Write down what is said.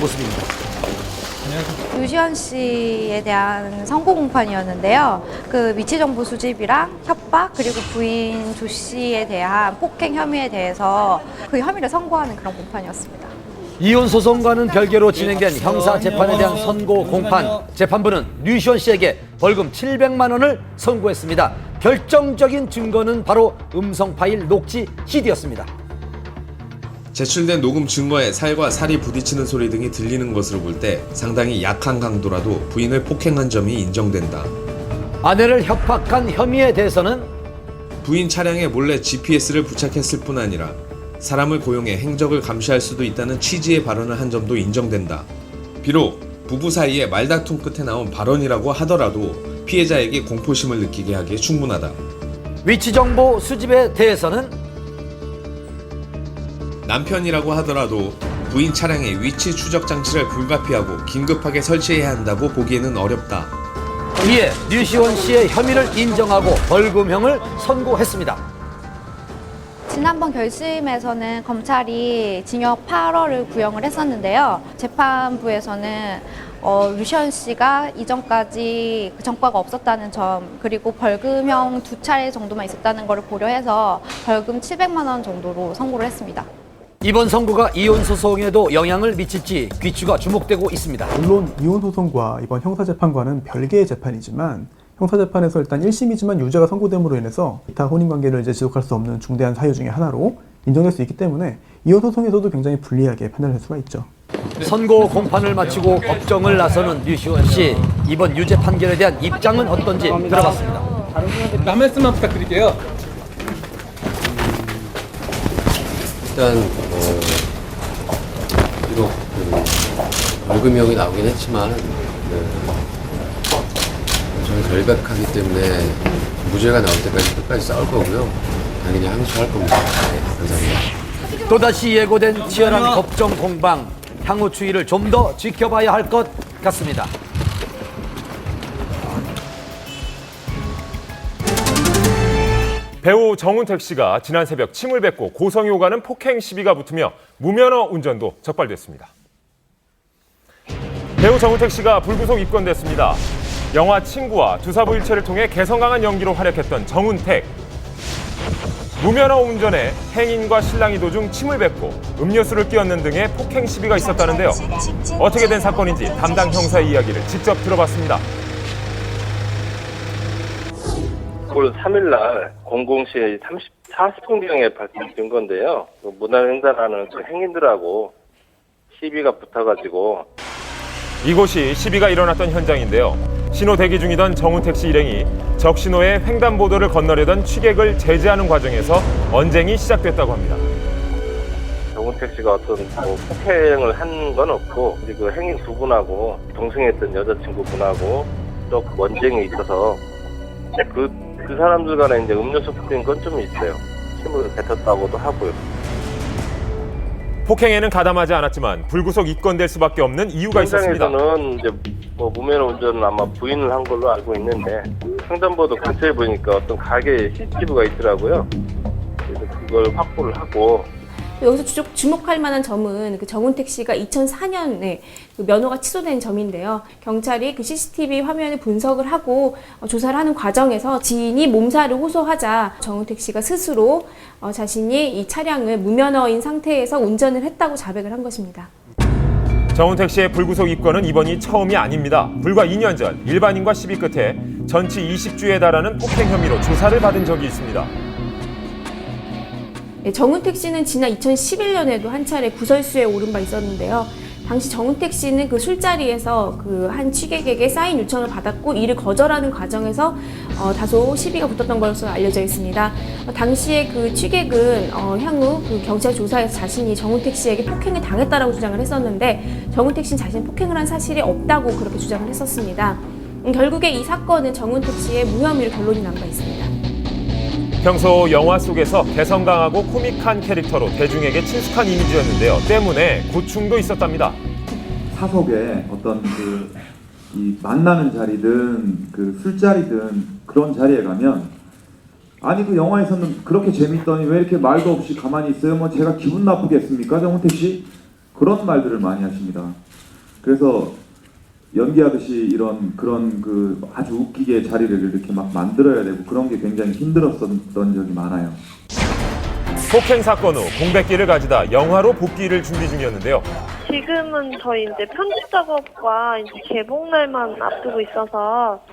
모습입니다. 유시원 씨에 대한 선고 공판이었는데요. 그 위치 정보 수집이랑 협박 그리고 부인 조 씨에 대한 폭행 혐의에 대해서 그 혐의를 선고하는 그런 공판이었습니다. 이혼 소송과는 별개로 진행된 형사 재판에 대한 선고 공판. 재판부는 류시원 씨에게 벌금 700만 원을 선고했습니다. 결정적인 증거는 바로 음성 파일 녹취 CD였습니다. 제출된 녹음 증거에 살과 살이 부딪히는 소리 등이 들리는 것으로 볼 때 상당히 약한 강도라도 부인을 폭행한 점이 인정된다. 아내를 협박한 혐의에 대해서는 부인 차량에 몰래 GPS를 부착했을 뿐 아니라 사람을 고용해 행적을 감시할 수도 있다는 취지의 발언을 한 점도 인정된다. 비록 부부 사이에 말다툼 끝에 나온 발언이라고 하더라도 피해자에게 공포심을 느끼게 하기에 충분하다. 위치 정보 수집에 대해서는 남편이라고 하더라도 부인 차량의 위치 추적 장치를 불가피하고 긴급하게 설치해야 한다고 보기에는 어렵다. 이에 류시원 씨의 혐의를 인정하고 벌금형을 선고했습니다. 지난번 결심에서는 검찰이 징역 8월을 구형을 했었는데요. 재판부에서는 류시원 씨가 이전까지 그 전과가 없었다는 점 그리고 벌금형 2차례 정도만 있었다는 것을 고려해서 벌금 700만 원 정도로 선고를 했습니다. 이번 선고가 이혼 소송에도 영향을 미칠지 귀추가 주목되고 있습니다. 물론 이혼 소송과 이번 형사재판과는 별개의 재판이지만 형사재판에서 일단 1심이지만 유죄가 선고됨으로 인해서 기타 혼인관계를 지속할 수 없는 중대한 사유 중에 하나로 인정될 수 있기 때문에 이혼 소송에서도 굉장히 불리하게 판단할 수가 있죠. 선고 공판을 마치고 법정을 나서는 류시원 씨. 이번 유죄 판결에 대한 입장은 어떤지 들어봤습니다. 한 말씀만 부탁드릴게요. 일단 비록 벌금형이 나오긴 했지만 저는 결백하기 때문에 무죄가 나올 때까지 끝까지 싸울 거고요. 당연히 항소할 겁니다. 네, 감사합니다. 또다시 예고된 치열한 법정 공방. 향후 추이를 좀 더 지켜봐야 할 것 같습니다. 배우 정운택 씨가 지난 새벽 침을 뱉고 고성이 오가는 폭행 시비가 붙으며 무면허 운전도 적발됐습니다. 배우 정운택 씨가 불구속 입건됐습니다. 영화 친구와 두사부일체를 통해 개성 강한 연기로 활약했던 정운택. 무면허 운전에 행인과 신랑이 도중 침을 뱉고 음료수를 끼얹는 등의 폭행 시비가 있었다는데요. 어떻게 된 사건인지 담당 형사의 이야기를 직접 들어봤습니다. 올 3일날 00시 40분경에 발생된 건데요. 문화행사라는 그 행인들하고 시비가 붙어가지고 이곳이 시비가 일어났던 현장인데요. 신호 대기 중이던 정운택 씨 일행이 적신호에 횡단보도를 건너려던 취객을 제지하는 과정에서 언쟁이 시작됐다고 합니다. 정운택 씨가 어떤 폭행을 한 건 없고 그 행인 두 분하고 동승했던 여자친구분하고 또 언쟁이 있어서 그 사람들 간에 이제 음료수 뿌린 건 좀 있어요. 침을 뱉었다고도 하고요. 폭행에는 가담하지 않았지만 불구속 입건될 수밖에 없는 이유가 있었습니다. 현장에서는 이제 무면허 운전은 아마 부인을 한 걸로 알고 있는데 횡단보도 근처에 보니까 어떤 가게에 CCTV가 있더라고요. 그래서 그걸 확보를 하고. 여기서 주목할 만한 점은 그 정운택 씨가 2004년에 그 면허가 취소된 점인데요. 경찰이 그 CCTV 화면을 분석을 하고 조사를 하는 과정에서 지인이 몸살을 호소하자 정운택 씨가 스스로 자신이 이 차량을 무면허인 상태에서 운전을 했다고 자백을 한 것입니다. 정운택 씨의 불구속 입건은 이번이 처음이 아닙니다. 불과 2년 전 일반인과 시비 끝에 전치 20주에 달하는 폭행 혐의로 조사를 받은 적이 있습니다. 정운택 씨는 지난 2011년에도 한 차례 구설수에 오른 바 있었는데요. 당시 정운택 씨는 그 술자리에서 그 한 취객에게 사인 요청을 받았고 이를 거절하는 과정에서 다소 시비가 붙었던 것으로 알려져 있습니다. 당시에 그 취객은 향후 그 경찰 조사에서 자신이 정운택 씨에게 폭행을 당했다라고 주장을 했었는데 정운택 씨는 자신이 폭행을 한 사실이 없다고 그렇게 주장을 했었습니다. 결국에 이 사건은 정운택 씨의 무혐의로 결론이 난 바 있습니다. 평소 영화 속에서 개성 강하고 코믹한 캐릭터로 대중에게 친숙한 이미지였는데요. 때문에 고충도 있었답니다. 사석에 어떤 이 만나는 자리든 그 술자리든 그런 자리에 가면 아니 그 영화에서는 그렇게 재밌더니 왜 이렇게 말도 없이 가만히 있어요? 뭐 제가 기분 나쁘겠습니까, 정운택 씨? 그런 말들을 많이 하십니다. 그래서 연기하듯이 그런 그 아주 웃기게 자리를 이렇게 막 만들어야 되고 그런 게 굉장히 힘들었던 적이 많아요. 폭행 사건 후 공백기를 가지다 영화로 복귀를 준비 중이었는데요. 지금은 저희 이제 편집 작업과 이제 개봉날만 앞두고 있어서